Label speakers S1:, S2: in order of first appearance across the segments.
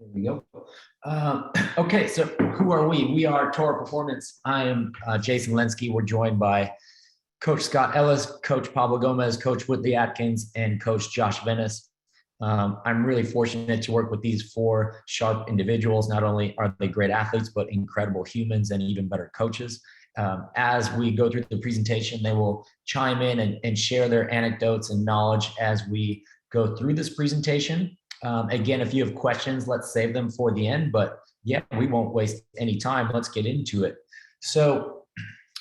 S1: There we go. Okay, so who are we? We are Toro Performance. I am Jason Lenski. We're joined by Coach Scott Ellis, Coach Pablo Gomez, Coach Whitley Atkins, and Coach Josh Venice. I'm really fortunate to work with these four sharp individuals. Not only are they great athletes, but incredible humans and even better coaches. As we go through the presentation, they will chime in and share their anecdotes and knowledge as we go through this presentation. Again, if you have questions, let's save them for the end. But yeah, we won't waste any time. Let's get into it. So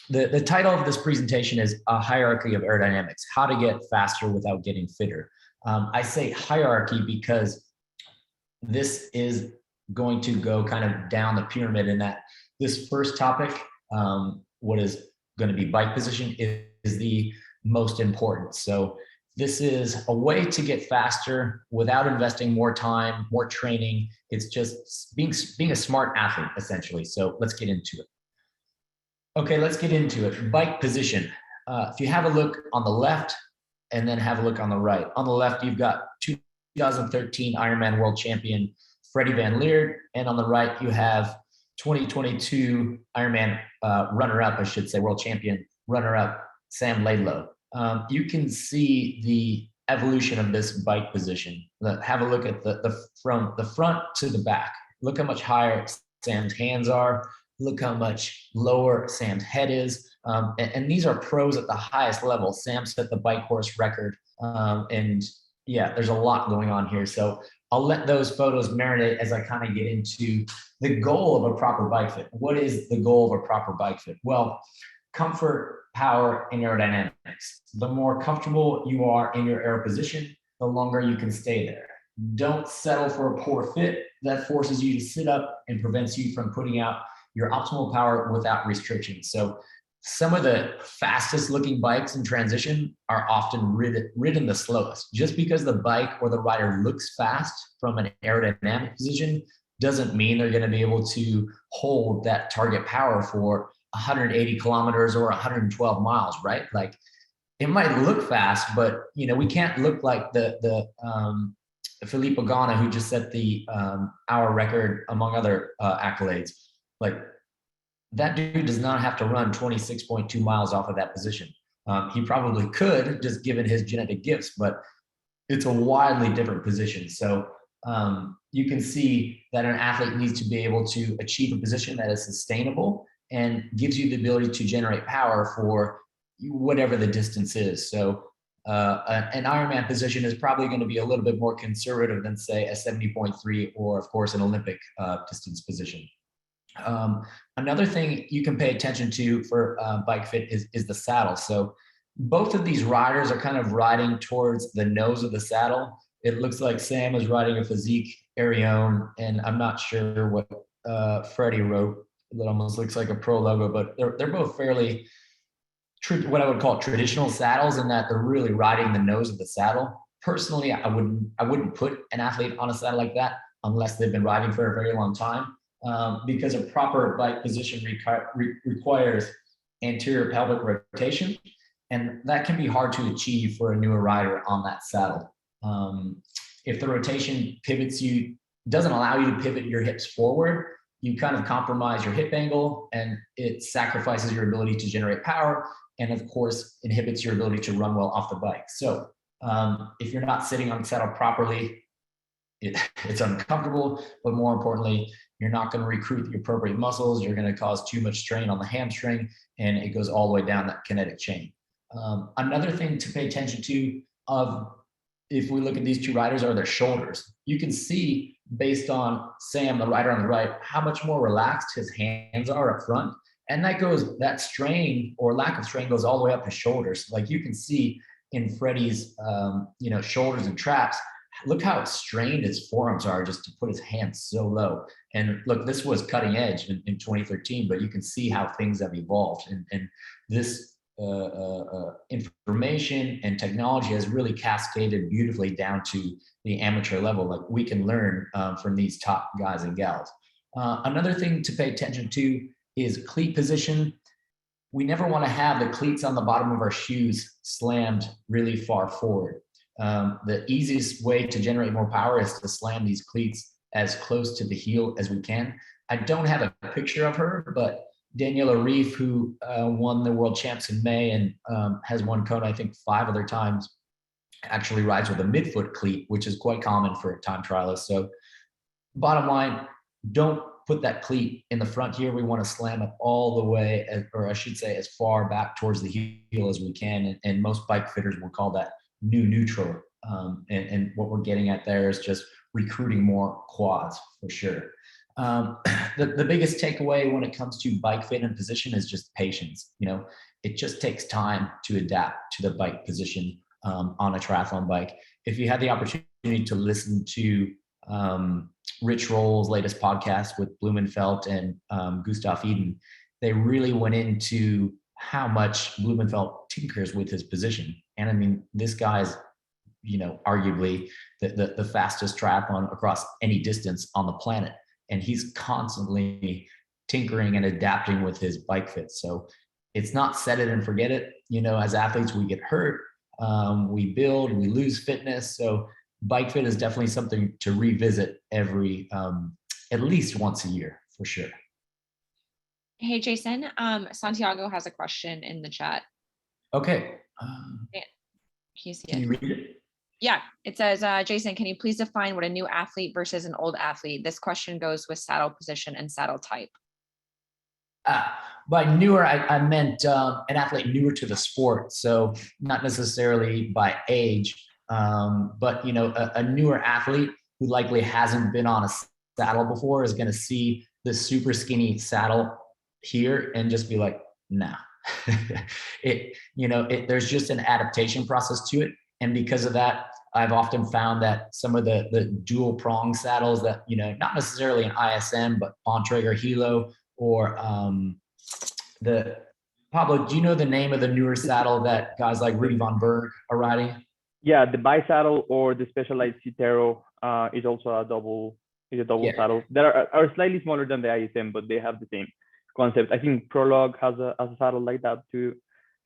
S1: the title of this presentation is a Hierarchy of Aerodynamics, how to get faster without getting fitter. I say hierarchy because this is going to go kind of down the pyramid in that this first topic, what is going to be bike position, is the most important. So this is a way to get faster without investing more time, more training. It's just being a smart athlete, essentially. So let's get into it. Okay, let's get into it. Bike position. If you have a look on the left and then have a look on the right. On the left, you've got 2013 Ironman world champion Freddie Van Leerd. And on the right, you have 2022 Ironman runner-up, I should say, world champion runner-up Sam Laidlow. You can see the evolution of this bike position. Have a look at from the front to the back. Look how much higher Sam's hands are. Look how much lower Sam's head is. And these are pros at the highest level. Sam set the bike horse record. And yeah, there's a lot going on here. So I'll let those photos marinate as I kind of get into the goal of a proper bike fit. What is the goal of a proper bike fit? Well, comfort, power, and aerodynamics. The more comfortable you are in your aero position, the longer you can stay there. Don't settle for a poor fit that forces you to sit up and prevents you from putting out your optimal power without restrictions. So some of the fastest looking bikes in transition are often ridden the slowest. Just because the bike or the rider looks fast from an aerodynamic position doesn't mean they're going to be able to hold that target power for 180 kilometers or 112 miles, right? Like it might look fast, but we can't look like the Filippo Ganna who just set the hour record among other accolades. Like that dude does not have to run 26.2 miles off of that position. He probably could, just given his genetic gifts, but it's a wildly different position. So you can see that an athlete needs to be able to achieve a position that is sustainable and gives you the ability to generate power for whatever the distance is. So an Ironman position is probably going to be a little bit more conservative than, say, a 70.3 or, of course, an Olympic distance position. Another thing you can pay attention to for bike fit is the saddle. So both of these riders are kind of riding towards the nose of the saddle. It looks like Sam is riding a Physique Arione, and I'm not sure what Freddie wrote. It almost looks like a pro logo, but they're both fairly what I would call traditional saddles in that they're really riding the nose of the saddle. Personally, I wouldn't put an athlete on a saddle like that unless they've been riding for a very long time. Because a proper bike position requires anterior pelvic rotation, and that can be hard to achieve for a newer rider on that saddle. If the rotation doesn't allow you to pivot your hips forward, you kind of compromise your hip angle, and it sacrifices your ability to generate power, and of course inhibits your ability to run well off the bike. So if you're not sitting on the saddle properly, it's uncomfortable, but more importantly, you're not going to recruit the appropriate muscles. You're going to cause too much strain on the hamstring, and it goes all the way down that kinetic chain. Another thing to pay attention to if we look at these two riders are their shoulders. You can see based on Sam, the rider on the right, how much more relaxed his hands are up front. And that strain or lack of strain goes all the way up his shoulders. Like you can see in Freddie's, shoulders and traps, look how strained his forearms are just to put his hands so low. And look, this was cutting edge in 2013, but you can see how things have evolved. And this information and technology has really cascaded beautifully down to the amateur level. Like we can learn from these top guys and gals. Another thing to pay attention to is cleat position. We never want to have the cleats on the bottom of our shoes slammed really far forward. The easiest way to generate more power is to slam these cleats as close to the heel as we can. I don't have a picture of her, but Daniela Reef, who won the world champs in May and has won Kona, I think 5 other times, actually rides with a midfoot cleat, which is quite common for a time trialist. So bottom line, don't put that cleat in the front here. We want to slam it all the way, or I should say as far back towards the heel as we can. And most bike fitters will call that new neutral. And what we're getting at there is just recruiting more quads for sure. The biggest takeaway when it comes to bike fit and position is just patience. It just takes time to adapt to the bike position on a triathlon bike. If you had the opportunity to listen to Rich Roll's latest podcast with Blumenfeld and Gustav Eden, they really went into how much Blumenfeld tinkers with his position. And I mean, this guy's, arguably the fastest triathlon across any distance on the planet. And he's constantly tinkering and adapting with his bike fit. So it's not set it and forget it. As athletes, we get hurt, we build, we lose fitness. So bike fit is definitely something to revisit every, at least once a year for sure.
S2: Hey, Jason, Santiago has a question in the chat.
S1: Okay.
S2: Can you see it?
S1: Can you read it?
S2: Yeah, it says, Jason, can you please define what a new athlete versus an old athlete? This question goes with saddle position and saddle type.
S1: By newer, I meant an athlete newer to the sport. So not necessarily by age, but a newer athlete who likely hasn't been on a saddle before is going to see the super skinny saddle here and just be like, nah. There's just an adaptation process to it. And because of that, I've often found that some of the dual prong saddles that, not necessarily an ISM, but Bontrager Hilo or Pablo, do you know the name of the newer saddle that guys like Rudy Von Berg are riding?
S3: Yeah, the bi-saddle or the Specialized Citero is also a double saddle. They are slightly smaller than the ISM, but they have the same concept. I think Prologue has a saddle like that too.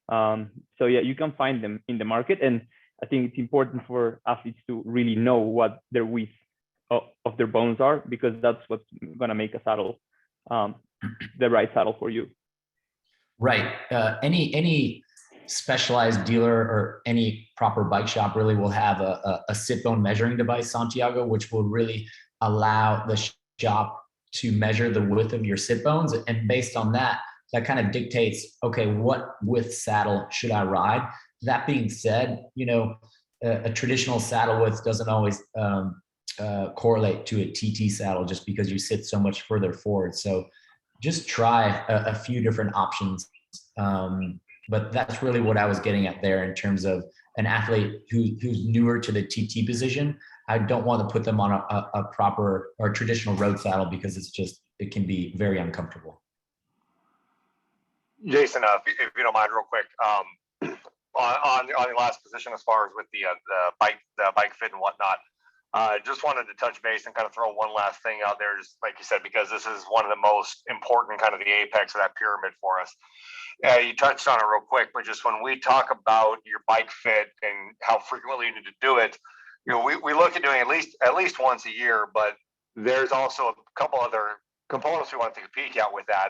S3: So yeah, you can find them in the market, and I think it's important for athletes to really know what their width of their bones are, because that's what's gonna make a saddle the right saddle for you.
S1: Right. Any specialized dealer or any proper bike shop really will have a sit bone measuring device, Santiago, which will really allow the shop to measure the width of your sit bones. And based on that kind of dictates, okay, what width saddle should I ride? That being said, a traditional saddle width doesn't always correlate to a TT saddle just because you sit so much further forward. So just try a few different options. But that's really what I was getting at there in terms of an athlete who's newer to the TT position. I don't want to put them on a proper or traditional road saddle because it can be very uncomfortable.
S4: Jason, if you don't mind, real quick, on the last position as far as with the bike fit and whatnot, just wanted to touch base and kind of throw one last thing out there, just like you said, because this is one of the most important, kind of the apex of that pyramid for us. You touched on it real quick, but just when we talk about your bike fit and how frequently you need to do it, we look at doing at least once a year, but there's also a couple other components we want to take a peek at with that.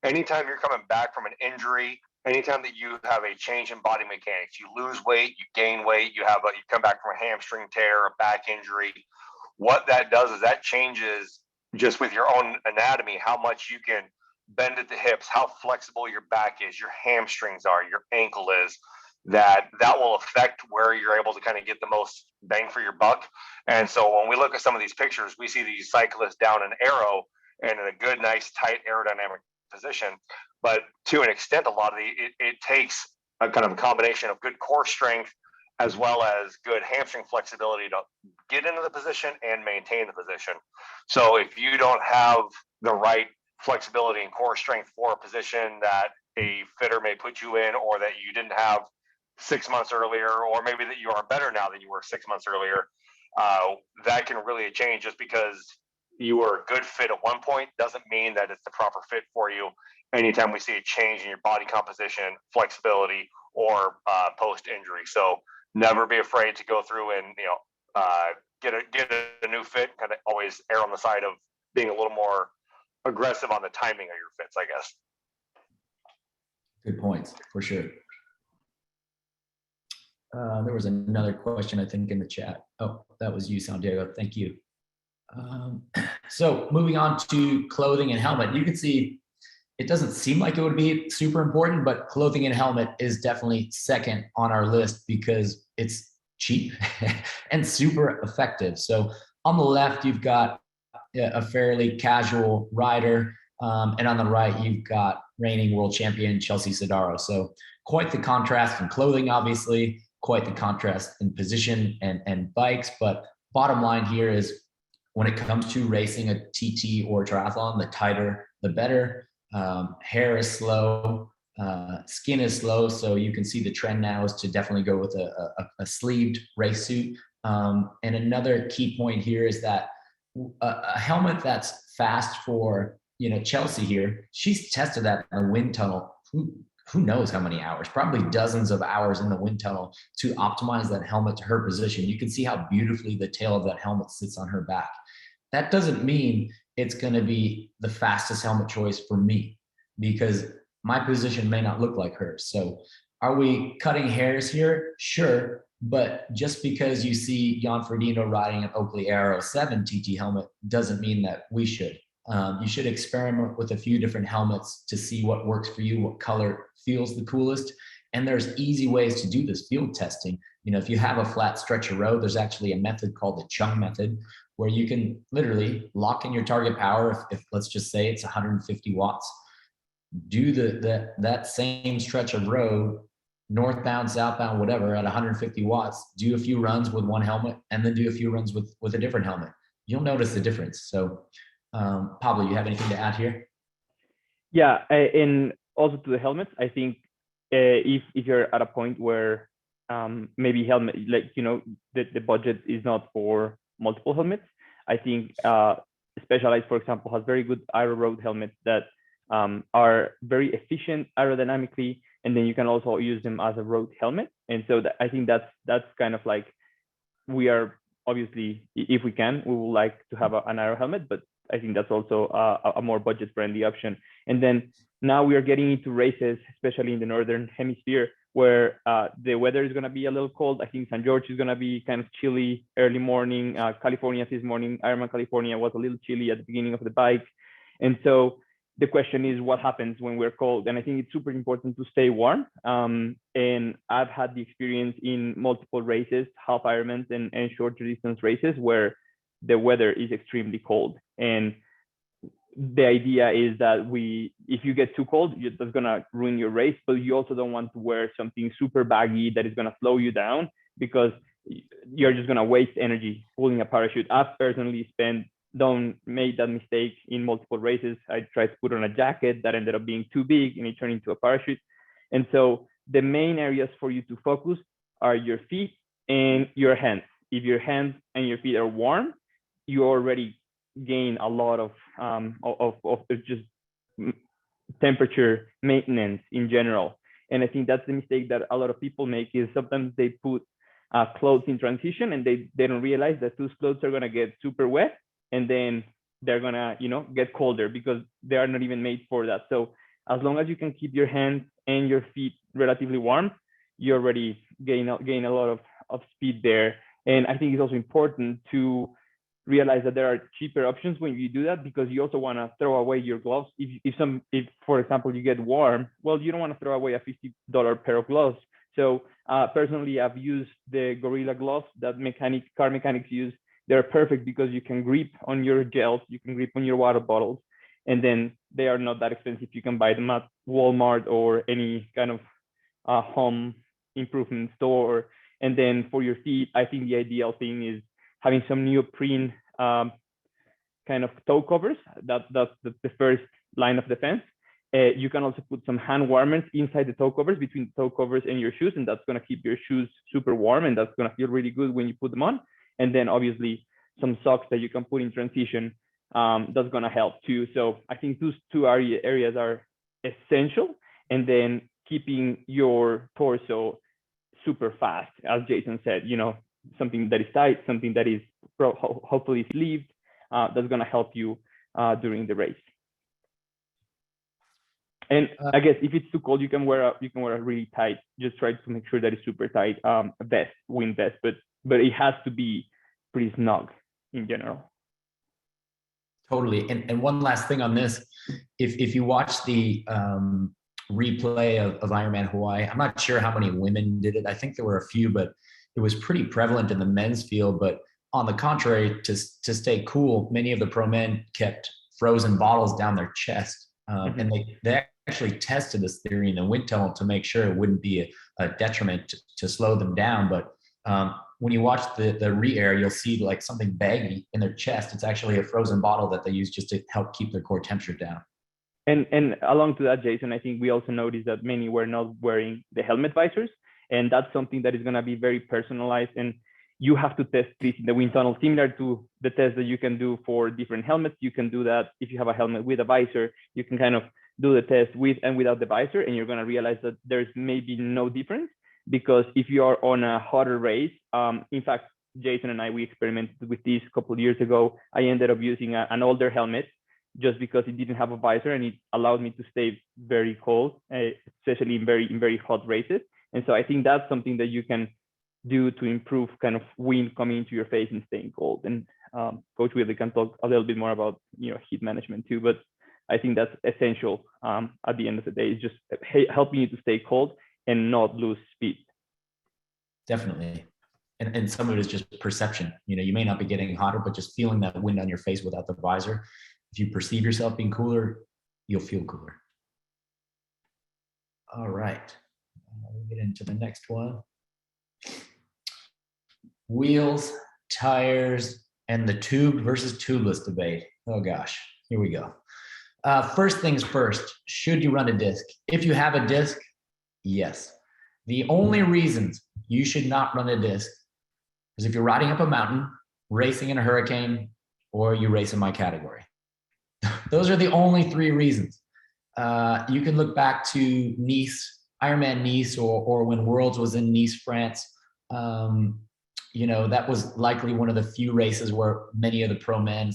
S4: Anytime you're coming back from an injury, anytime that you have a change in body mechanics, you lose weight, you gain weight, you come back from a hamstring tear, a back injury, what that does is that changes just with your own anatomy, how much you can bend at the hips, how flexible your back is, your hamstrings are, your ankle is, that will affect where you're able to kind of get the most bang for your buck. And so when we look at some of these pictures, we see these cyclists down an arrow and in a good, nice, tight aerodynamic position. But to an extent, a lot of it takes a kind of a combination of good core strength as well as good hamstring flexibility to get into the position and maintain the position. So if you don't have the right flexibility and core strength for a position that a fitter may put you in, or that you didn't have 6 months earlier, or maybe that you are better now than you were 6 months earlier, that can really change. Just because you were a good fit at one point doesn't mean that it's the proper fit for you anytime we see a change in your body composition, flexibility, or post-injury. So never be afraid to go through and get a new fit, kind of always always err on the side of being a little more aggressive on the timing of your fits, I guess.
S1: Good points, for sure. There was another question, I think, in the chat. Oh, that was you, Santiago. Thank you. So moving on to clothing and helmet, you can see it doesn't seem like it would be super important, but clothing and helmet is definitely second on our list because it's cheap and super effective. So on the left, you've got a fairly casual rider, and on the right, you've got reigning world champion Chelsea Sodaro. So quite the contrast in clothing, obviously, quite the contrast in position and bikes. But bottom line here is when it comes to racing a TT or triathlon, the tighter, the better. Hair is slow, skin is slow. So you can see the trend now is to definitely go with a sleeved race suit. And another key point here is that a helmet that's fast for, Chelsea here, she's tested that in the wind tunnel. Who knows how many hours, probably dozens of hours in the wind tunnel to optimize that helmet to her position. You can see how beautifully the tail of that helmet sits on her back. That doesn't mean it's going to be the fastest helmet choice for me because my position may not look like hers. So are we cutting hairs here? Sure. But just because you see Jan Frodeno riding an Oakley Aero 7 TT helmet doesn't mean that we should. You should experiment with a few different helmets to see what works for you, what color feels the coolest. And there's easy ways to do this field testing. If you have a flat stretch of road, there's actually a method called the Chung method, where you can literally lock in your target power. If let's just say it's 150 watts, do that same stretch of road, northbound, southbound, whatever, at 150 watts, do a few runs with one helmet, and then do a few runs with a different helmet. You'll notice the difference. So Pablo, you have anything to add here?
S3: Yeah, and also to the helmets, I think if you're at a point where maybe helmet, the budget is not for multiple helmets, I think Specialized, for example, has very good aero road helmets that are very efficient aerodynamically, and then you can also use them as a road helmet. And so I think that's kind of like, we are obviously, if we can, we would like to have an aero helmet, but I think that's also a more budget friendly option. And then now we are getting into races, especially in the Northern Hemisphere, where the weather is going to be a little cold. I think St. George is going to be kind of chilly early morning. California this morning, Ironman California was a little chilly at the beginning of the bike. And so the question is what happens when we're cold? And I think it's super important to stay warm. And I've had the experience in multiple races, half Ironmans and shorter distance races where the weather is extremely cold. And the idea is that if you get too cold, that's gonna ruin your race, but you also don't want to wear something super baggy that is gonna slow you down because you're just gonna waste energy pulling a parachute. I've personally made that mistake in multiple races. I tried to put on a jacket that ended up being too big and it turned into a parachute. And so the main areas for you to focus are your feet and your hands. If your hands and your feet are warm, you already gain a lot of just temperature maintenance in general. And I think that's the mistake that a lot of people make, is sometimes they put clothes in transition and they don't realize that those clothes are gonna get super wet and then they're gonna get colder because they are not even made for that. So as long as you can keep your hands and your feet relatively warm, you already gain a lot of speed there. And I think it's also important to realize that there are cheaper options when you do that, because you also want to throw away your gloves. If for example you get warm, well, you don't want to throw away a $50 pair of gloves. So personally, I've used the Gorilla gloves that car mechanics use. They're perfect because you can grip on your gels, you can grip on your water bottles, and then they are not that expensive. You can buy them at Walmart or any kind of home improvement store. And then for your feet, I think the ideal thing is having some neoprene kind of toe covers. That's the first line of defense. You can also put some hand warmers inside the toe covers, between the toe covers and your shoes, and that's going to keep your shoes super warm, and that's going to feel really good when you put them on. And then obviously some socks that you can put in transition, that's going to help too. So I think those two areas are essential. And then keeping your torso super fast, as Jason said, something that is tight, something that is hopefully sleeved, that's going to help you during the race. And I guess if it's too cold, you can wear a really tight. Just try to make sure that it's super tight vest, wind vest, but it has to be pretty snug in general.
S1: Totally. And one last thing on this, if you watch the replay of Ironman Hawaii, I'm not sure how many women did it. I think there were a few, but it was pretty prevalent in the men's field. But on the contrary, to stay cool, many of the pro men kept frozen bottles down their chest. And they actually tested this theory in the wind tunnel to make sure it wouldn't be a detriment to slow them down. But when you watch the re-air, you'll see like something baggy in their chest. It's actually a frozen bottle that they use just to help keep their core temperature down.
S3: And along to that, Jason, I think we also noticed that many were not wearing the helmet visors. And that's something that is going to be very personalized. And you have to test this in the wind tunnel, similar to the test that you can do for different helmets. You can do that if you have a helmet with a visor. You can kind of do the test with and without the visor, and you're going to realize that there's maybe no difference. Because if you are on a hotter race, in fact, Jason and I, we experimented with this a couple of years ago. I ended up using an older helmet just because it didn't have a visor, and it allowed me to stay very cold, especially in very hot races. And so I think that's something that you can do to improve kind of wind coming into your face and staying cold. And Coach Willie can talk a little bit more about heat management too, but I think that's essential at the end of the day. It's just helping you to stay cold and not lose speed.
S1: Definitely. And some of it is just perception. You may not be getting hotter, but just feeling that wind on your face without the visor. If you perceive yourself being cooler, you'll feel cooler. All right. We'll get into the next one. Wheels, tires, and the tube versus tubeless debate. Oh gosh, here we go. First things first, should you run a disc? If you have a disc, yes. The only reasons you should not run a disc is if you're riding up a mountain, racing in a hurricane, or you race in my category. Those are the only three reasons. You can look back to Nice, Ironman Nice, or when Worlds was in Nice, France. That was likely one of the few races where many of the pro men,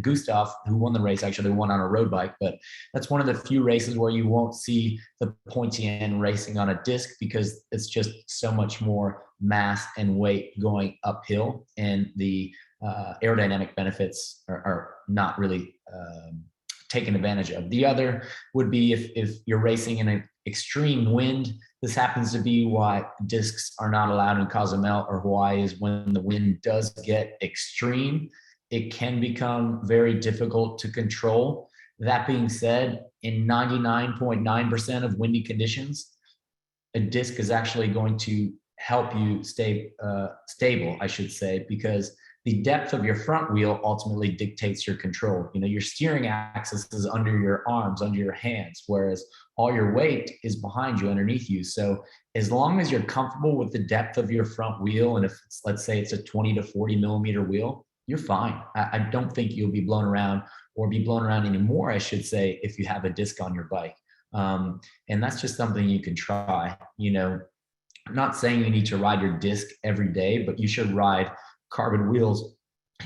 S1: Gustav, who won the race, actually won on a road bike, but that's one of the few races where you won't see the pointy end racing on a disc because it's just so much more mass and weight going uphill, and the aerodynamic benefits are not really taken advantage of. The other would be if you're racing in an extreme wind. This happens to be why discs are not allowed in Cozumel or Hawaii, is when the wind does get extreme, it can become very difficult to control. That being said, in 99.9% of windy conditions, a disc is actually going to help you stay stable, I should say, because the depth of your front wheel ultimately dictates your control. Your steering axis is under your arms, under your hands, whereas all your weight is behind you, underneath you. So as long as you're comfortable with the depth of your front wheel, and if let's say it's a 20 to 40 millimeter wheel, you're fine. I don't think you'll be blown around, or be blown around anymore, I should say, if you have a disc on your bike. And that's just something you can try. I'm not saying you need to ride your disc every day, but you should ride carbon wheels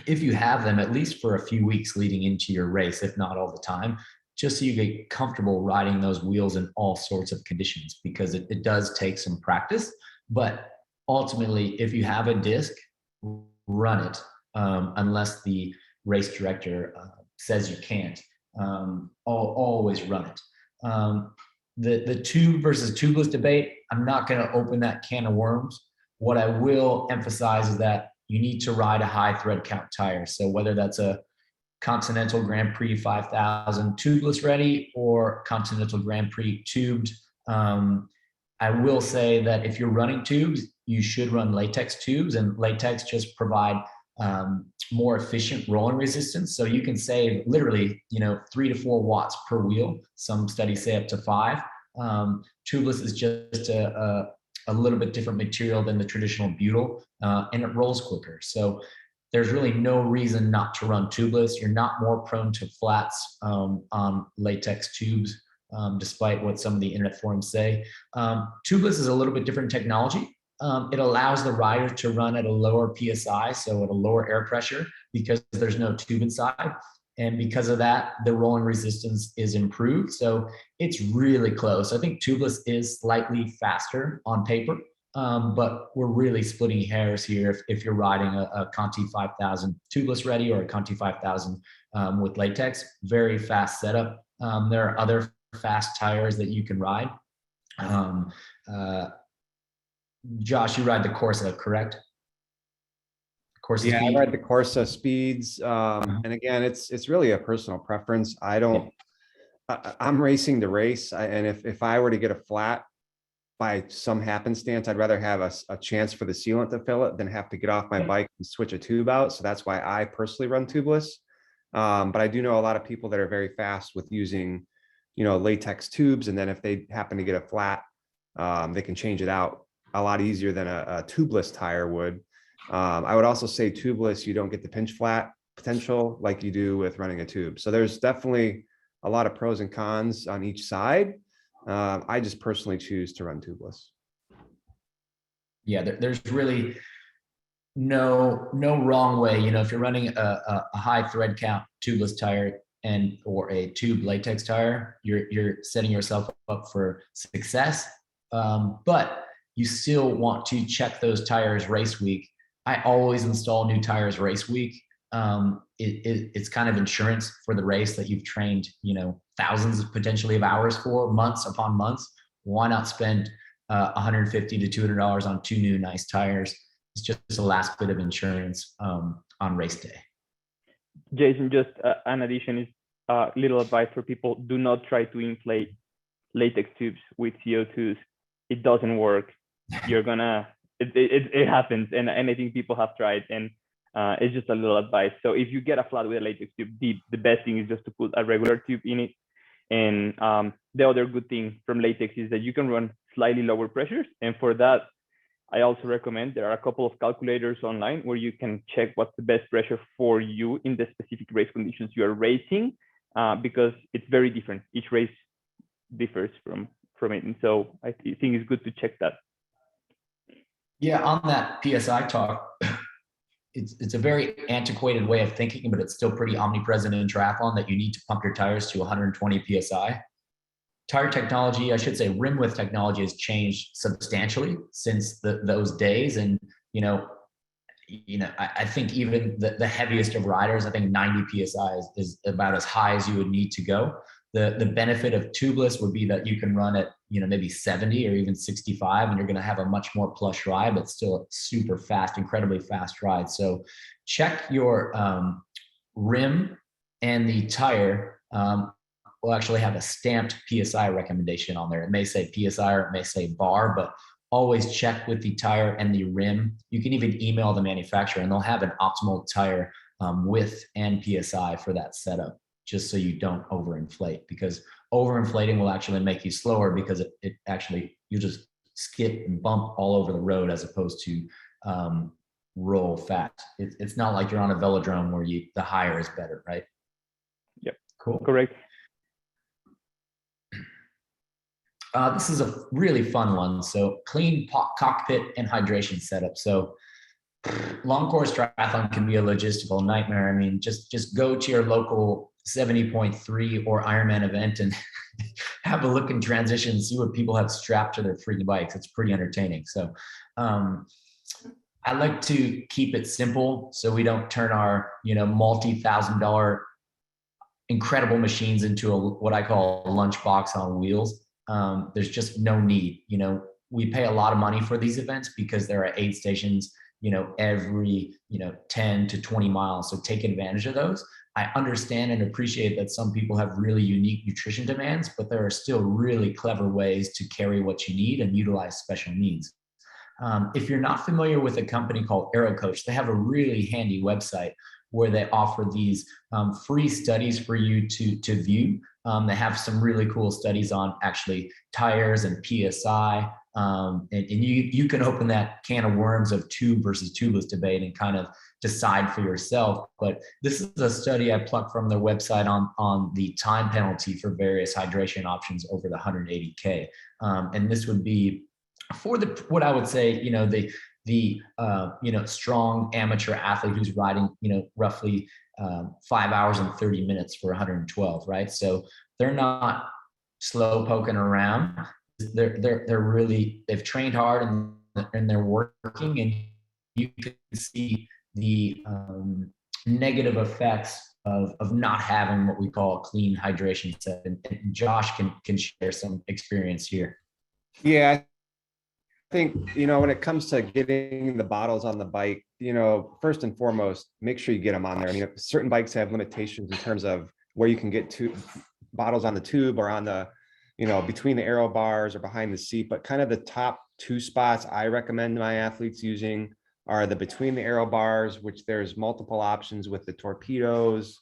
S1: if you have them, at least for a few weeks leading into your race, if not all the time, just so you get comfortable riding those wheels in all sorts of conditions, because it does take some practice. But ultimately, if you have a disc, run it, unless the race director says you can't. Always run it. The tube versus tubeless debate, I'm not going to open that can of worms. What I will emphasize is that you need to ride a high thread count tire. So whether that's a Continental Grand Prix 5000 tubeless ready or Continental Grand Prix tubed, I will say that if you're running tubes, you should run latex tubes, and latex just provide more efficient rolling resistance. So you can save literally, 3 to 4 watts per wheel. Some studies say up to 5. Tubeless is just a little bit different material than the traditional butyl, and it rolls quicker. So there's really no reason not to run tubeless. You're not more prone to flats on latex tubes, despite what some of the internet forums say. Tubeless is a little bit different technology. it allows the rider to run at a lower PSI, so at a lower air pressure, because there's no tube inside. And because of that, the rolling resistance is improved. So it's really close. I think tubeless is slightly faster on paper, but we're really splitting hairs here if you're riding a Conti 5000 tubeless ready or a Conti 5000 with latex. Very fast setup. There are other fast tires that you can ride. Josh, you ride the Corsa, correct? Corsa
S5: Yeah,
S1: speed?
S5: I ride the Corsa speeds. And again, it's really a personal preference. I'm racing the race. And if I were to get a flat by some happenstance, I'd rather have a chance for the sealant to fill it than have to get off my bike and switch a tube out. So that's why I personally run tubeless. But I do know a lot of people that are very fast with using, latex tubes. And then if they happen to get a flat, they can change it out a lot easier than a tubeless tire would. I would also say tubeless, you don't get the pinch flat potential like you do with running a tube. So there's definitely a lot of pros and cons on each side. I just personally choose to run tubeless.
S1: Yeah, there's really no wrong way. If you're running a high thread count tubeless tire or a tube latex tire, you're setting yourself up for success. But you still want to check those tires race week. I always install new tires race week. It's kind of insurance for the race that you've trained, thousands potentially of hours for, months upon months. Why not spend $150 to $200 on two new nice tires? It's just the last bit of insurance on race day.
S3: Jason, just an addition is little advice for people: do not try to inflate latex tubes with CO2s. It doesn't work. You're gonna it happens, and I think people have tried, and it's just a little advice. So if you get a flat with a latex tube, the best thing is just to put a regular tube in it. And the other good thing from latex is that you can run slightly lower pressures, and for that, I also recommend there are a couple of calculators online where you can check what's the best pressure for you in the specific race conditions you are racing, because it's very different. Each race differs from it, and so I think it's good to check that.
S1: Yeah, on that PSI talk, it's a very antiquated way of thinking, but it's still pretty omnipresent in triathlon that you need to pump your tires to 120 PSI. Tire technology, I should say rim width technology, has changed substantially since those days. And, I think even the heaviest of riders, I think 90 PSI is about as high as you would need to go. The benefit of tubeless would be that you can run at, maybe 70 or even 65, and you're going to have a much more plush ride, but still a super fast, incredibly fast ride. So check your rim, and the tire will actually have a stamped PSI recommendation on there. It may say PSI or it may say bar, but always check with the tire and the rim. You can even email the manufacturer and they'll have an optimal tire width and PSI for that setup, just so you don't overinflate, because overinflating will actually make you slower, because it actually, you just skip and bump all over the road as opposed to roll fast. It's not like you're on a velodrome where the higher is better, right?
S3: Yep.
S1: Cool.
S3: Correct.
S1: This is a really fun one. So clean cockpit and hydration setup. So long course triathlon can be a logistical nightmare. I mean, just go to your local 70.3 or Ironman event and have a look in transition and see what people have strapped to their freaking bikes. It's pretty entertaining. So I like to keep it simple so we don't turn our, multi-$1,000 incredible machines into what I call a lunchbox on wheels. There's just no need. We pay a lot of money for these events because there are aid stations, every, 10 to 20 miles. So take advantage of those. I understand and appreciate that some people have really unique nutrition demands, but there are still really clever ways to carry what you need and utilize special needs. If you're not familiar with a company called AeroCoach, they have a really handy website where they offer these free studies for you to view. They have some really cool studies on actually tires and PSI. And you can open that can of worms of tube versus tubeless debate and kind of decide for yourself. But this is a study I plucked from their website on the time penalty for various hydration options over the 180K. And this would be for what I would say, the strong amateur athlete who's riding, roughly 5 hours and 30 minutes for 112, right? So they're not slow poking around. They've trained hard and they're working, and you can see the negative effects of not having what we call a clean hydration set. And Josh can share some experience here.
S5: Yeah, I think, when it comes to getting the bottles on the bike, first and foremost, make sure you get them on there. Certain bikes have limitations in terms of where you can get to bottles on the tube or on the, between the aero bars or behind the seat. But kind of the top two spots I recommend my athletes using are the between the aero bars, which there's multiple options with the torpedoes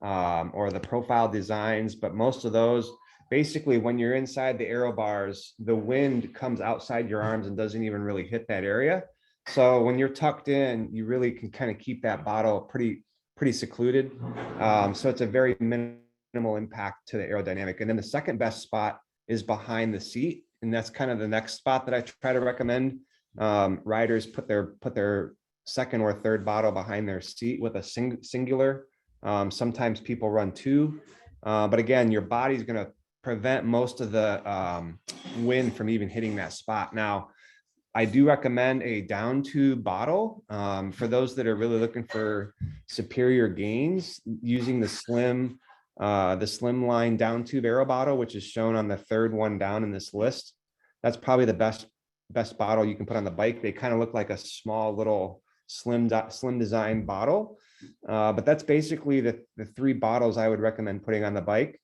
S5: or the profile designs, but most of those, basically when you're inside the aero bars, the wind comes outside your arms and doesn't even really hit that area. So when you're tucked in, you really can kind of keep that bottle pretty secluded. So it's a very minimal impact to the aerodynamic. And then the second best spot is behind the seat. And that's kind of the next spot that I try to recommend. Riders put their second or third bottle behind their seat with a singular. Sometimes people run two, but again, your body's going to prevent most of the wind from even hitting that spot. Now, I do recommend a down tube bottle for those that are really looking for superior gains, using the slim line down tube aero bottle, which is shown on the third one down in this list. That's probably the best bottle you can put on the bike. They kind of look like a small little slim design bottle, but that's basically the three bottles I would recommend putting on the bike.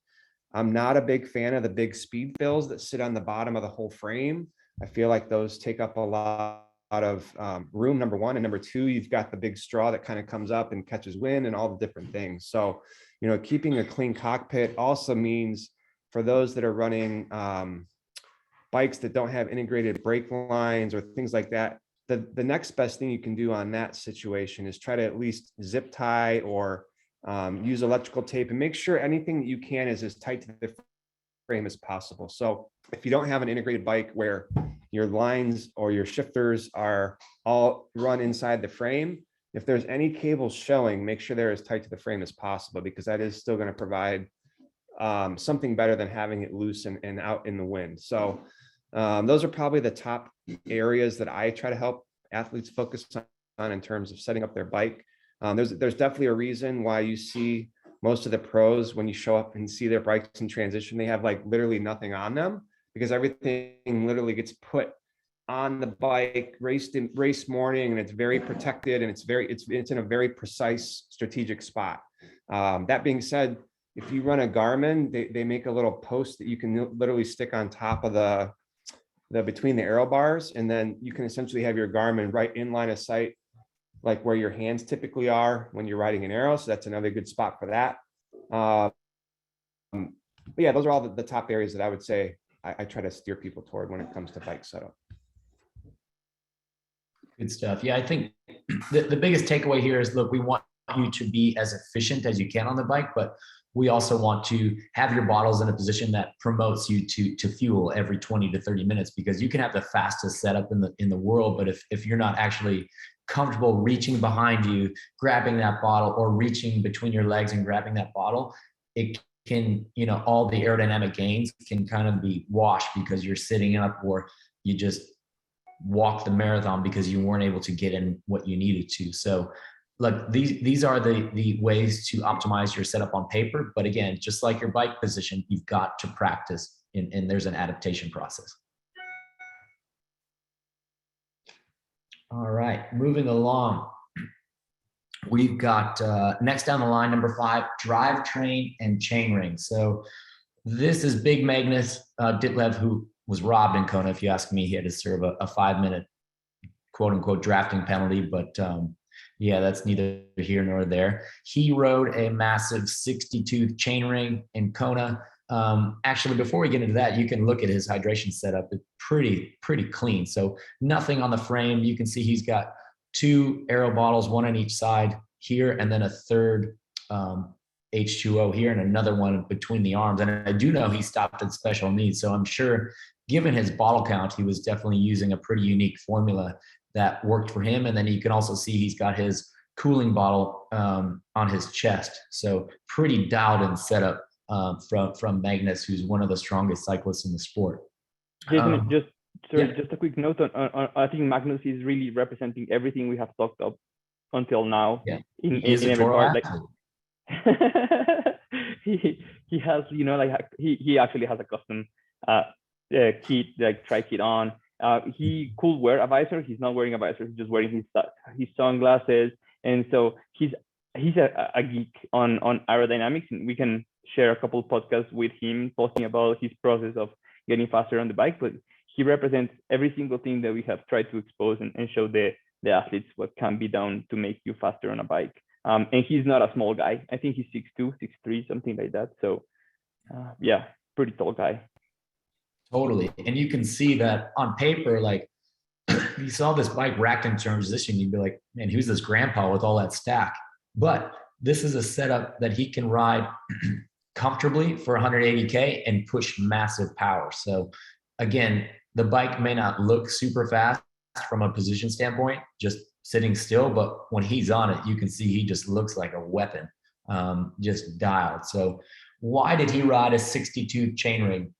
S5: I'm not a big fan of the big speed fills that sit on the bottom of the whole frame. I feel like those take up a lot of room, number one, and number two, you've got the big straw that kind of comes up and catches wind and all the different things. So, keeping a clean cockpit also means for those that are running bikes that don't have integrated brake lines or things like that, the next best thing you can do on that situation is try to at least zip tie or use electrical tape and make sure anything that you can is as tight to the frame as possible. So if you don't have an integrated bike where your lines or your shifters are all run inside the frame, if there's any cables showing, make sure they're as tight to the frame as possible, because that is still going to provide something better than having it loose and out in the wind. So those are probably the top areas that I try to help athletes focus on in terms of setting up their bike. There's definitely a reason why you see most of the pros, when you show up and see their bikes in transition, they have like literally nothing on them, because everything literally gets put on the bike race morning, and it's very protected, and it's in a very precise strategic spot. That being said, if you run a Garmin, they make a little post that you can literally stick on top of the between the aero bars, and then you can essentially have your Garmin right in line of sight, like where your hands typically are when you're riding an aero. So that's another good spot for that. But yeah, those are all the top areas that I would say I try to steer people toward when it comes to bike setup.
S1: Good stuff. Yeah, I think the biggest takeaway here is, look, we want you to be as efficient as you can on the bike, but we also want to have your bottles in a position that promotes you to fuel every 20 to 30 minutes, because you can have the fastest setup in the world, but if you're not actually comfortable reaching behind you, grabbing that bottle, or reaching between your legs and grabbing that bottle, it can, all the aerodynamic gains can kind of be washed because you're sitting up, or you just walk the marathon because you weren't able to get in what you needed to. So look, these are the ways to optimize your setup on paper. But again, just like your bike position, you've got to practice, and there's an adaptation process. All right, moving along. We've got next down the line, number 5, drivetrain and chainring. So this is big Magnus Ditlev, who was robbed in Kona. If you ask me, he had to serve a 5-minute quote unquote drafting penalty, but yeah, that's neither here nor there. He rode a massive 62 chainring in Kona. Actually, before we get into that, you can look at his hydration setup. It's pretty clean. So nothing on the frame. You can see he's got 2 aero bottles, 1 on each side here, and then a third H2O here, and another one between the arms. And I do know he stopped at special needs, so I'm sure given his bottle count, he was definitely using a pretty unique formula that worked for him. And then you can also see he's got his cooling bottle on his chest. So pretty dialed in setup from Magnus, who's one of the strongest cyclists in the sport.
S3: Jason, just a quick note on I think Magnus is really representing everything we have talked up until now.
S1: Yeah,
S3: in
S1: every
S3: every part. Like, he has, like he actually has a custom kit, like tri-kit on. He could wear a visor. He's not wearing a visor. He's just wearing his sunglasses. And so he's a geek on aerodynamics, and we can share a couple podcasts with him talking about his process of getting faster on the bike. But he represents every single thing that we have tried to expose and show the athletes what can be done to make you faster on a bike. And he's not a small guy. I think he's 6'2", 6'3", something like that. So yeah, pretty tall guy.
S1: Totally. And you can see that on paper, like you saw this bike racked in transition, you'd be like, man, who's this grandpa with all that stack? But this is a setup that he can ride comfortably for 180K and push massive power. So again, the bike may not look super fast from a position standpoint, just sitting still, but when he's on it, you can see he just looks like a weapon, just dialed. So why did he ride a 62 chainring?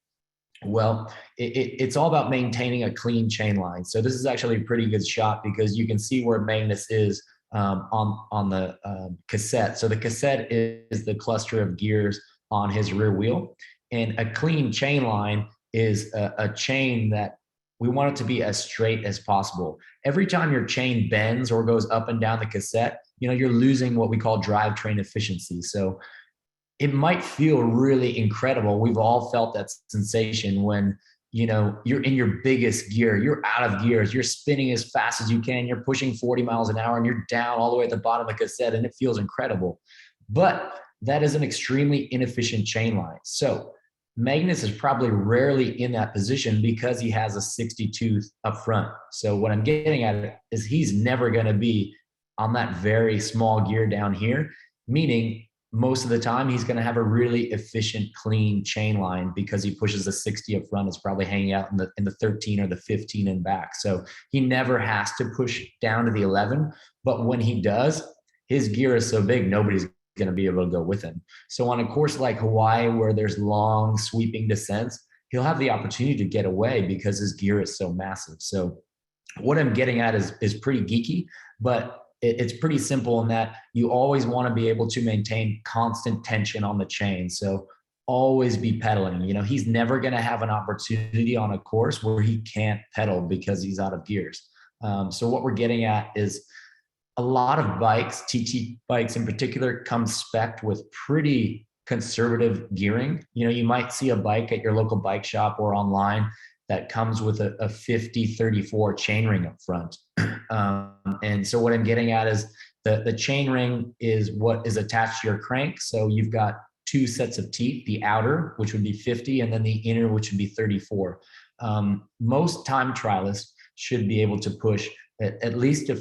S1: Well, it's all about maintaining a clean chain line. So this is actually a pretty good shot because you can see where Magnus is on the cassette. So the cassette is the cluster of gears on his rear wheel, and a clean chain line is a chain that we want it to be as straight as possible. Every time your chain bends or goes up and down the cassette, you're losing what we call drivetrain efficiency. So it might feel really incredible. We've all felt that sensation when, you're in your biggest gear, you're out of gears, you're spinning as fast as you can, you're pushing 40 miles an hour and you're down all the way at the bottom of the cassette and it feels incredible. But that is an extremely inefficient chain line. So Magnus is probably rarely in that position because he has a 62 up front. So what I'm getting at is he's never going to be on that very small gear down here, meaning most of the time he's going to have a really efficient, clean chain line because he pushes a 60 up front. It's probably hanging out in the 13 or the 15 in back. So he never has to push down to the 11. But when he does, his gear is so big, nobody's going to be able to go with him. So on a course like Hawaii, where there's long sweeping descents, he'll have the opportunity to get away because his gear is so massive. So what I'm getting at is pretty geeky, but it's pretty simple in that you always want to be able to maintain constant tension on the chain. So always be pedaling. He's never going to have an opportunity on a course where he can't pedal because he's out of gears. So what we're getting at is a lot of bikes, TT bikes in particular, come spec'd with pretty conservative gearing. You might see a bike at your local bike shop or online that comes with a 50-34 chainring up front. And so what I'm getting at is the chainring is what is attached to your crank. So you've got two sets of teeth, the outer, which would be 50, and then the inner, which would be 34. Most time trialists should be able to push at least a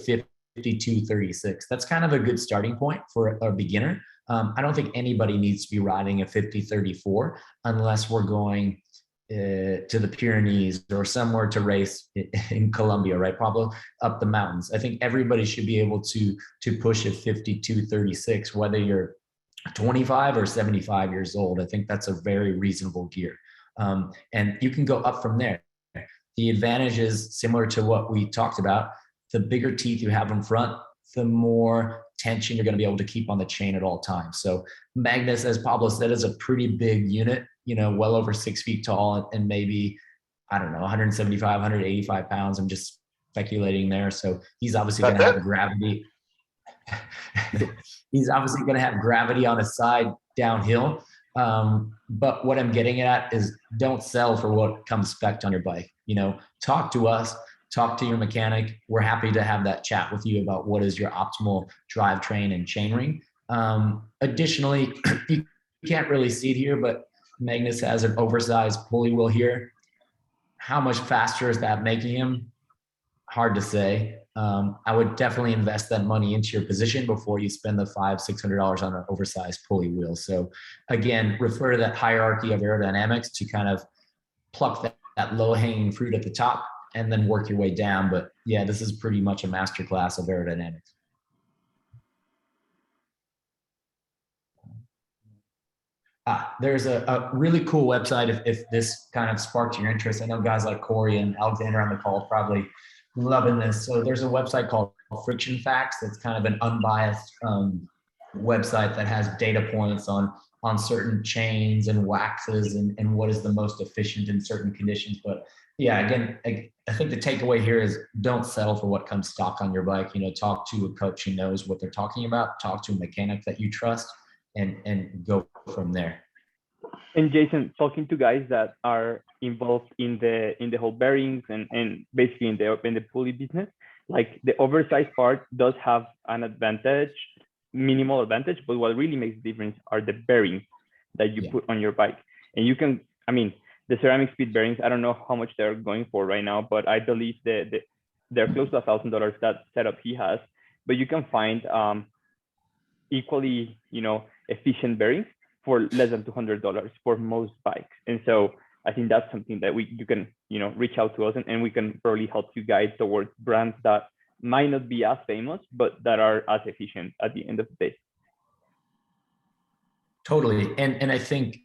S1: 52-36. That's kind of a good starting point for a beginner. I don't think anybody needs to be riding a 50-34 unless we're going to the Pyrenees or somewhere to race in Colombia, right? Probably up the mountains. I think everybody should be able to push a 52-36, whether you're 25 or 75 years old. I think that's a very reasonable gear. And you can go up from there. The advantage is similar to what we talked about. The bigger teeth you have in front, the more tension you're going to be able to keep on the chain at all times. So Magnus, as Pablo said, is a pretty big unit, well over 6 feet tall and maybe, 175, 185 pounds. I'm just speculating there. So he's obviously going to have gravity. He's obviously going to have gravity on his side downhill. But what I'm getting at is don't sell for what comes spec'd on your bike. Talk to us. Talk to your mechanic. We're happy to have that chat with you about what is your optimal drivetrain and chainring. Additionally, you can't really see it here, but Magnus has an oversized pulley wheel here. How much faster is that making him? Hard to say. I would definitely invest that money into your position before you spend the $500-600 on an oversized pulley wheel. So again, refer to that hierarchy of aerodynamics to kind of pluck that low hanging fruit at the top and then work your way down. But yeah, this is pretty much a masterclass of aerodynamics. There's a really cool website if this kind of sparks your interest. I know guys like Corey and Alexander on the call probably loving this. So there's a website called Friction Facts that's kind of an unbiased website that has data points on certain chains and waxes and what is the most efficient in certain conditions. But yeah, again, I think the takeaway here is don't settle for what comes stock on your bike. Talk to a coach who knows what they're talking about, talk to a mechanic that you trust, and go from there.
S3: And Jason, talking to guys that are involved in the whole bearings and basically in the pulley business, like the oversized part does have an advantage, minimal advantage, but what really makes the difference are the bearings that you put on your bike. And you can, I mean, the ceramic speed bearings, I don't know how much they're going for right now, but I believe that they're close to $1,000, that setup he has. But you can find equally, efficient bearings for less than $200 for most bikes. And so I think that's something that you can, reach out to us and we can probably help you guide towards brands that might not be as famous, but that are as efficient at the end of the day.
S1: Totally. And I think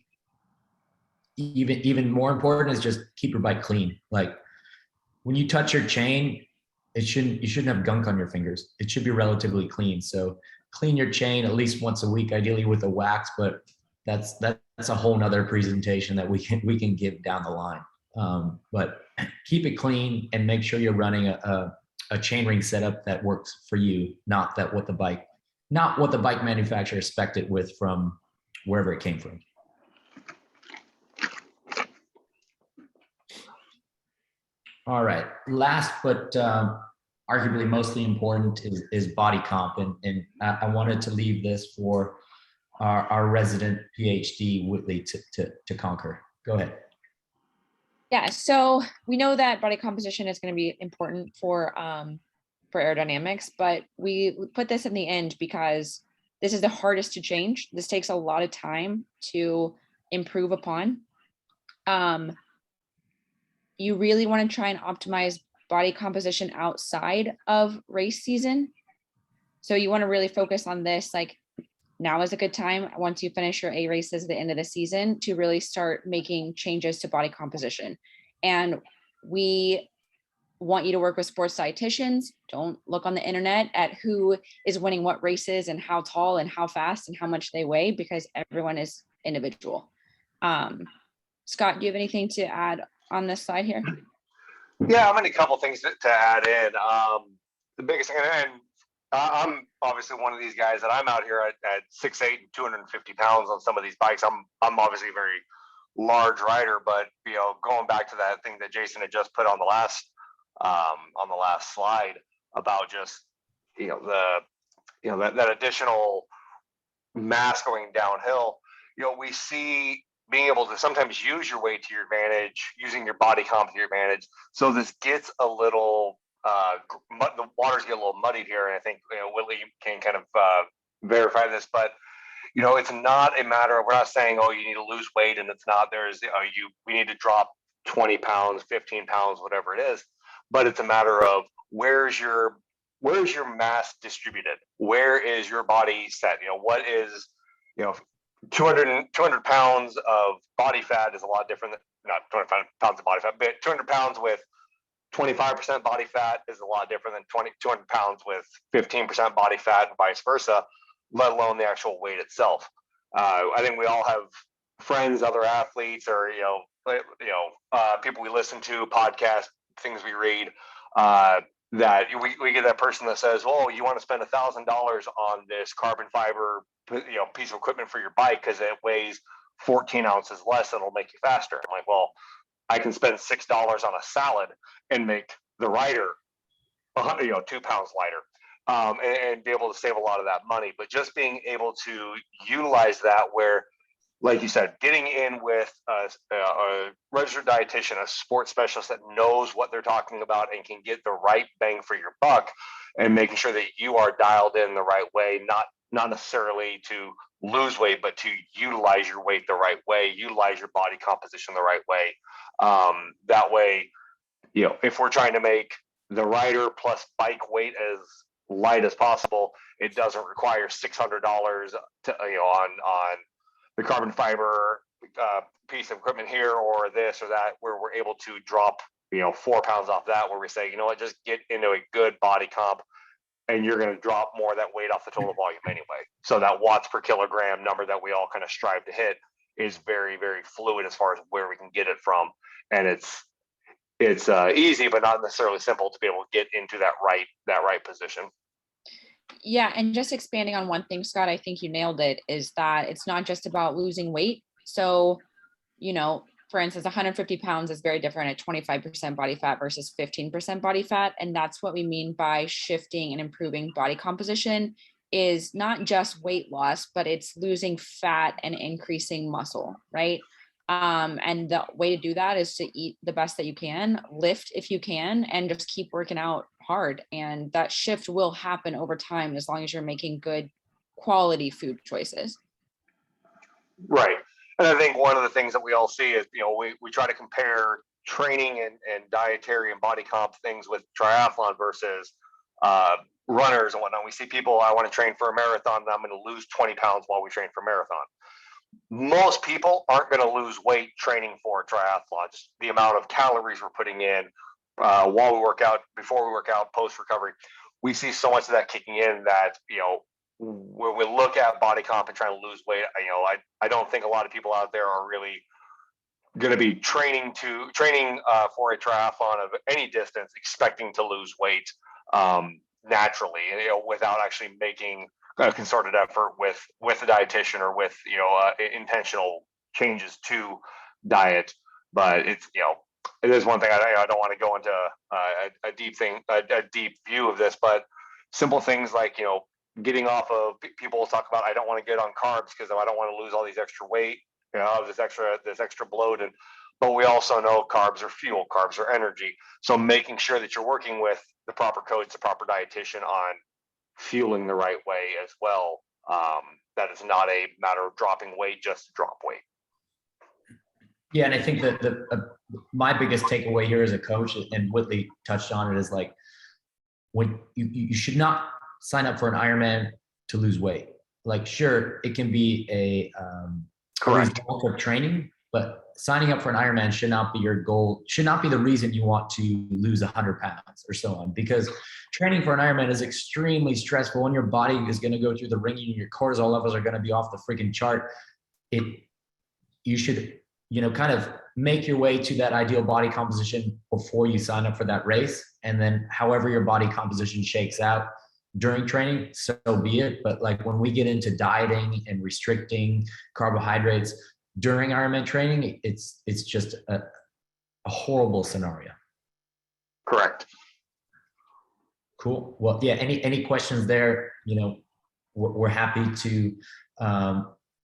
S1: even more important is just keep your bike clean. Like when you touch your chain, you shouldn't have gunk on your fingers. It should be relatively clean. So clean your chain at least once a week, ideally with a wax, but that's a whole nother presentation that we can give down the line. But keep it clean and make sure you're running a chainring setup that works for you, not what the bike manufacturer spec'd it with from wherever it came from. All right. Last but arguably mostly important is body comp, and I wanted to leave this for our resident PhD Whitley to conquer. Go ahead.
S2: Yeah, so we know that body composition is going to be important for aerodynamics, but we put this in the end because this is the hardest to change. This takes a lot of time to improve upon. You really want to try and optimize body composition outside of race season. So you want to really focus on this, like now is a good time once you finish your A races at the end of the season to really start making changes to body composition. And we want you to work with sports dietitians. Don't look on the internet at who is winning what races and how tall and how fast and how much they weigh, because everyone is individual. Scott, do you have anything to add on this slide here?
S4: Yeah, I'm going to a couple things to add in. The biggest thing, and I'm obviously one of these guys that I'm out here at 6'8" and 250 pounds on some of these bikes. I'm obviously a very large rider, but going back to that thing that Jason had just put on the last slide about just that additional mass going downhill. We see being able to sometimes use your weight to your advantage, using your body comp to your advantage. So this gets a little, the waters get a little muddied here. And I think, Willie can kind of verify this, but, it's not a matter of, we're not saying, oh, you need to lose weight. And it's not, we need to drop 20 pounds, 15 pounds, whatever it is. But it's a matter of where's your mass distributed? Where is your body set? What is, 200 pounds of body fat is a lot different than, not 200 pounds of body fat, but 200 pounds with 25% body fat is a lot different than 200 pounds with 15% body fat and vice versa, let alone the actual weight itself. I think we all have friends, other athletes, or, people we listen to, podcasts, things we read, that we get that person that says, "Oh, you want to spend $1,000 on this carbon fiber, piece of equipment for your bike because it weighs 14 ounces less and it'll make you faster." I'm like, well, I can spend $6 on a salad and make the rider, 2 pounds lighter, and be able to save a lot of that money. But just being able to utilize that where, like you said, getting in with a registered dietitian, a sports specialist that knows what they're talking about and can get the right bang for your buck, and making sure that you are dialed in the right way, not not necessarily to lose weight, but to utilize your weight the right way, utilize your body composition the right way. That way, if we're trying to make the rider plus bike weight as light as possible, it doesn't require $600 to, on the carbon fiber piece of equipment here or this or that, where we're able to drop 4 pounds off that, where we say, just get into a good body comp, and you're going to drop more of that weight off the total volume anyway. So that watts per kilogram number that we all kind of strive to hit is very, very fluid as far as where we can get it from. And it's easy, but not necessarily simple to be able to get into that right position.
S2: Yeah, and just expanding on one thing, Scott, I think you nailed it, is that it's not just about losing weight. So, for instance, 150 pounds is very different at 25% body fat versus 15% body fat. And that's what we mean by shifting and improving body composition, is not just weight loss, but it's losing fat and increasing muscle, right? And the way to do that is to eat the best that you can, lift if you can, and just keep working out hard. And that shift will happen over time as long as you're making good quality food choices.
S4: Right. And I think one of the things that we all see is, we try to compare training and dietary and body comp things with triathlon versus runners and whatnot. We see people, I want to train for a marathon, and I'm going to lose 20 pounds while we train for a marathon. Most people aren't going to lose weight training for a triathlon. Just the amount of calories we're putting in while we work out, before we work out, post recovery, we see so much of that kicking in that, when we look at body comp and trying to lose weight, I don't think a lot of people out there are really going to be training for a triathlon of any distance, expecting to lose weight naturally, without actually making a concerted effort with a dietitian or with intentional changes to diet. But it's it is one thing I don't want to go into a deep view of this, but simple things like getting off of, people talk about, I don't want to get on carbs because I don't want to lose all these extra weight, this extra bloat. But we also know carbs are fuel, carbs are energy. So making sure that you're working with the proper coach, the proper dietitian on fueling the right way as well. That is not a matter of dropping weight just to drop weight.
S1: Yeah, and I think that my biggest takeaway here as a coach, and Whitley touched on it, is like, when you should not sign up for an Ironman to lose weight. Like, sure, it can be a result of training, but signing up for an Ironman should not be your goal, should not be the reason you want to lose 100 pounds or so on, because training for an Ironman is extremely stressful, and your body is going to go through the ringer, and your cortisol levels are going to be off the freaking chart. You should, kind of make your way to that ideal body composition before you sign up for that race. And then however your body composition shakes out during training, so be it. But like, when we get into dieting and restricting carbohydrates during Ironman training, it's just a horrible scenario.
S4: Correct.
S1: Cool. Well, yeah. Any questions there? We're happy to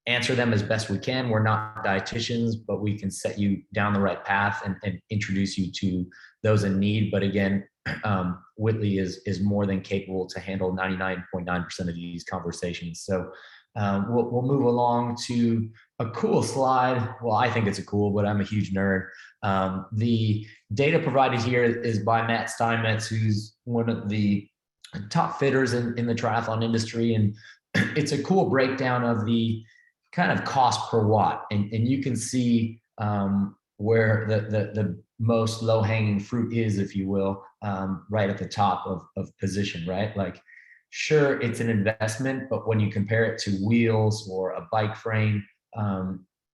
S1: answer them as best we can. We're not dietitians, but we can set you down the right path and introduce you to those in need. But again, Whitley is more than capable to handle 99.9% of these conversations. So we'll move along to a cool slide. Well, I think it's but I'm a huge nerd. The data provided here is by Matt Steinmetz, who's one of the top fitters in the triathlon industry. And it's a cool breakdown of the kind of cost per watt. And you can see where the most low-hanging fruit is, if you will, right at the top of position, right? Like, sure, it's an investment, but when you compare it to wheels or a bike frame,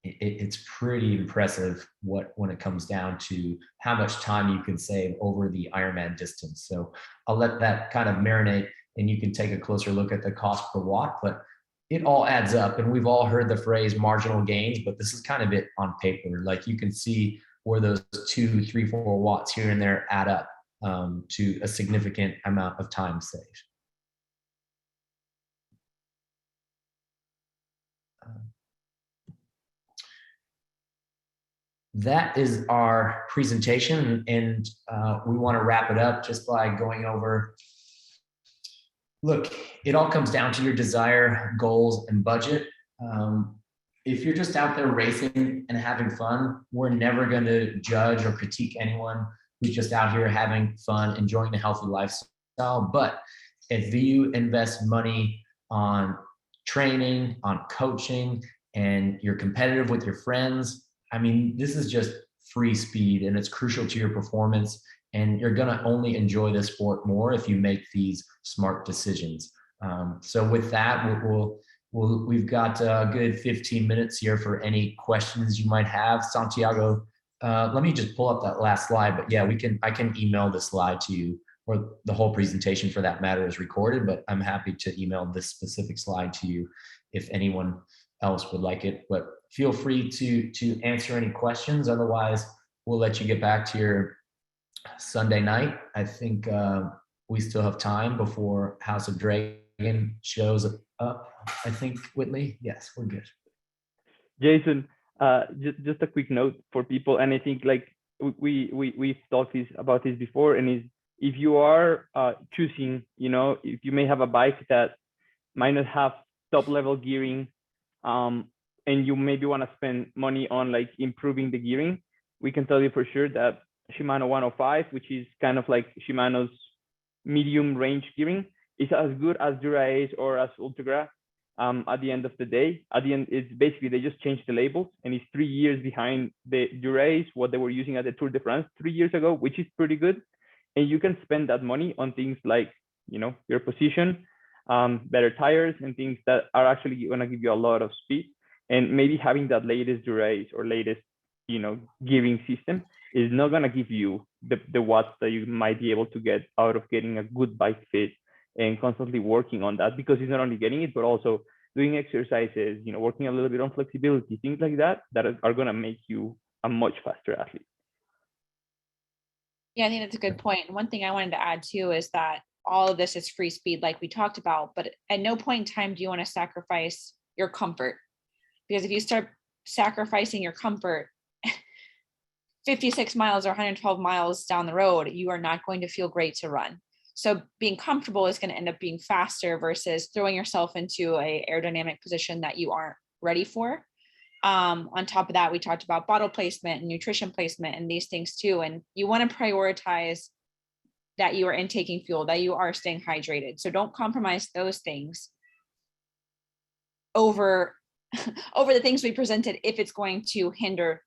S1: it's pretty impressive when it comes down to how much time you can save over the Ironman distance. So I'll let that kind of marinate, and you can take a closer look at the cost per watt, but it all adds up. And we've all heard the phrase marginal gains, but this is kind of it on paper. Like, you can see where those 2, 3, 4 watts here and there add up to a significant amount of time saved. That is our presentation, and we want to wrap it up just by going over Look, it all comes down to your desire, goals, and budget. If you're just out there racing and having fun, we're never going to judge or critique anyone who's just out here having fun, enjoying a healthy lifestyle. But if you invest money on training, on coaching, and you're competitive with your friends, I mean, this is just free speed and it's crucial to your performance. And you're going to only enjoy the sport more if you make these smart decisions. So with that, we've got a good 15 minutes here for any questions you might have. Santiago, let me just pull up that last slide. But yeah, I can email the slide to you, or the whole presentation for that matter is recorded, but I'm happy to email this specific slide to you if anyone else would like it. But feel free to answer any questions. Otherwise, we'll let you get back to your Sunday night. I think we still have time before House of Dragon shows up. I think, Whitley. Yes, we're good.
S3: Jason, just a quick note for people, and I think like we've talked about this before, and is if you are choosing, if you may have a bike that might not have top level gearing, and you maybe want to spend money on like improving the gearing, we can tell you for sure that Shimano 105, which is kind of like Shimano's medium range gearing, is as good as Dura Ace or as Ultegra. At the end of the day, it's basically they just changed the labels, and it's 3 years behind the Dura Ace, what they were using at the Tour de France 3 years ago, which is pretty good. And you can spend that money on things like, your position, better tires, and things that are actually going to give you a lot of speed. And maybe having that latest Dura Ace or latest, gearing system is not going to give you the watts that you might be able to get out of getting a good bike fit and constantly working on that, because it's not only getting it, but also doing exercises, working a little bit on flexibility, things like that are going to make you a much faster athlete.
S2: Yeah, I think that's a good point. And one thing I wanted to add too is that all of this is free speed, like we talked about, but at no point in time do you want to sacrifice your comfort. Because if you start sacrificing your comfort 56 miles or 112 miles down the road, you are not going to feel great to run. So being comfortable is going to end up being faster versus throwing yourself into a aerodynamic position that you aren't ready for. On top of that, we talked about bottle placement and nutrition placement and these things too. And you want to prioritize that you are intaking fuel, that you are staying hydrated. So don't compromise those things over the things we presented if it's going to hinder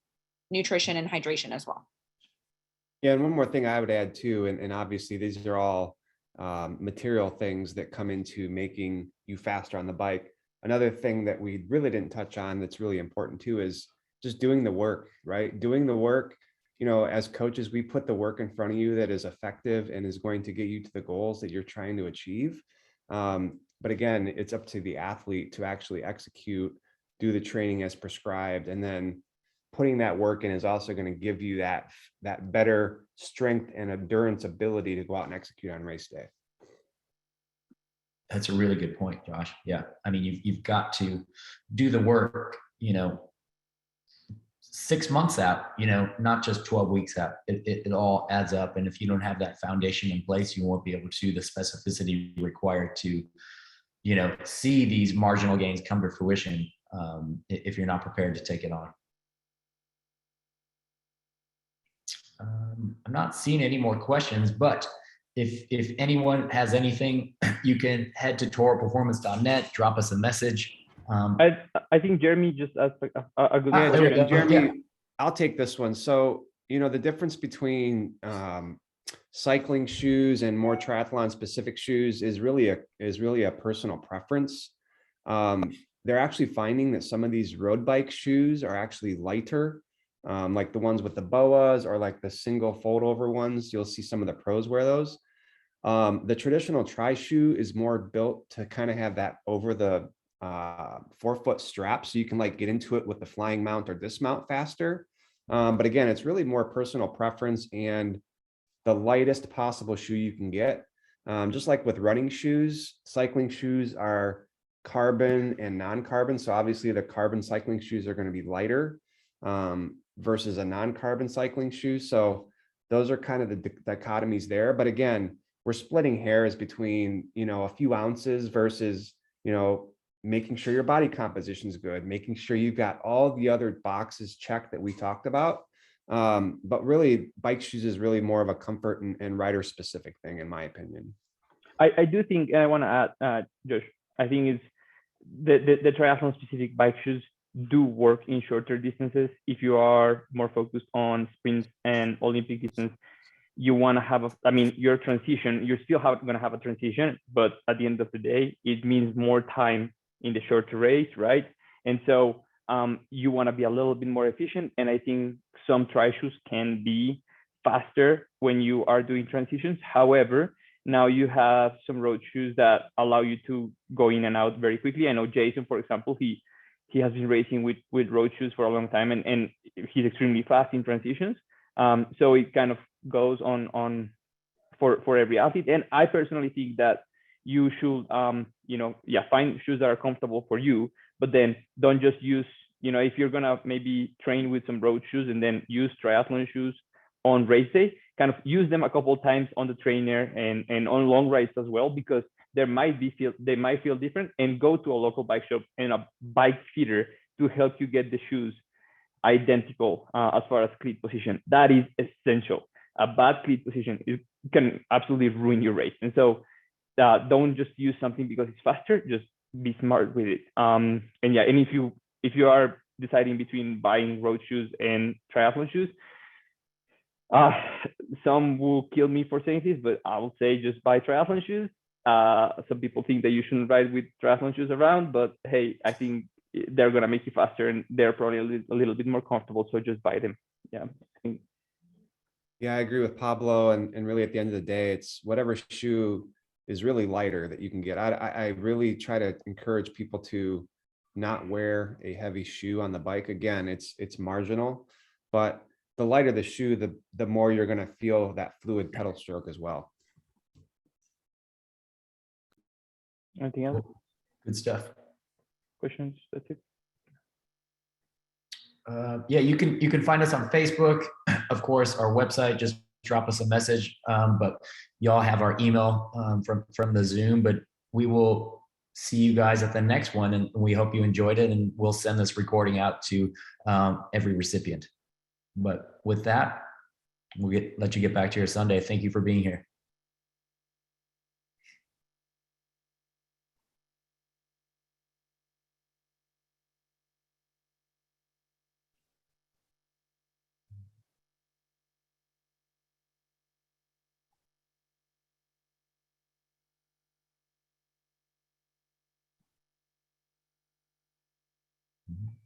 S2: nutrition and hydration as well.
S5: Yeah, and one more thing I would add too, and obviously these are all material things that come into making you faster on the bike. Another thing that we really didn't touch on that's really important too is just doing the work, right? Doing the work, as coaches, we put the work in front of you that is effective and is going to get you to the goals that you're trying to achieve. But again, it's up to the athlete to actually execute, do the training as prescribed, and then putting that work in is also going to give you that better strength and endurance ability to go out and execute on race day.
S1: That's a really good point, Josh. Yeah. I mean, you've got to do the work, 6 months out, not just 12 weeks out. It all adds up. And if you don't have that foundation in place, you won't be able to do the specificity required to, see these marginal gains come to fruition if you're not prepared to take it on. I'm not seeing any more questions, but if anyone has anything, you can head to toroperformance.net, drop us a message.
S3: I think Jeremy just asked a good question.
S5: Jeremy,
S1: yeah.
S5: I'll take this one. So, the difference between cycling shoes and more triathlon specific shoes is really a personal preference. They're actually finding that some of these road bike shoes are actually lighter. Like the ones with the boas or like the single fold over ones, you'll see some of the pros wear those. The traditional tri shoe is more built to kind of have that over the forefoot strap, so you can like get into it with the flying mount or dismount faster. But again, it's really more personal preference and the lightest possible shoe you can get. Just like with running shoes, cycling shoes are carbon and non-carbon. So obviously the carbon cycling shoes are going to be lighter versus a non-carbon cycling shoe. So those are kind of the dichotomies there. But again, we're splitting hairs between, you know, a few ounces versus, you know, making sure your body composition is good, making sure you've got all the other boxes checked that we talked about. But really, bike shoes is really more of a comfort and rider specific thing, in my opinion.
S3: I do think, and I want to add, Josh, I think it's the triathlon specific bike shoes do work in shorter distances. If you are more focused on sprints and Olympic distance, you want to have I mean, your transition, you're still going to have a transition, but at the end of the day, it means more time in the shorter race, right? And so you want to be a little bit more efficient. And I think some tri shoes can be faster when you are doing transitions. However, now you have some road shoes that allow you to go in and out very quickly. I know Jason, for example, he has been racing with road shoes for a long time, and he's extremely fast in transitions. So it kind of goes on for every athlete. And I personally think that you should, find shoes that are comfortable for you, but then don't just use, if you're gonna maybe train with some road shoes and then use triathlon shoes on race day, kind of use them a couple of times on the trainer and on long rides as well, because they might feel different, and go to a local bike shop and a bike fitter to help you get the shoes identical as far as cleat position. That is essential. A bad cleat position can absolutely ruin your race. And so don't just use something because it's faster, just be smart with it. And if you are deciding between buying road shoes and triathlon shoes, some will kill me for saying this, but I will say just buy triathlon shoes. Some people think that you shouldn't ride with triathlon shoes around, but hey, I think they're gonna make you faster, and they're probably a little bit more comfortable. So just buy them. Yeah.
S5: Yeah, I agree with Pablo. And really, at the end of the day, it's whatever shoe is really lighter that you can get. I really try to encourage people to not wear a heavy shoe on the bike. Again, it's marginal, but the lighter the shoe, the more you're going to feel that fluid pedal stroke as well.
S3: Anything else?
S1: Good stuff.
S3: Questions? That's it.
S1: Yeah, you can find us on Facebook, of course, our website, just drop us a message. But y'all have our email from the Zoom, but we will see you guys at the next one, and we hope you enjoyed it, and we'll send this recording out to every recipient. But with that, we'll let you get back to your Sunday. Thank you for being here. Mm-hmm.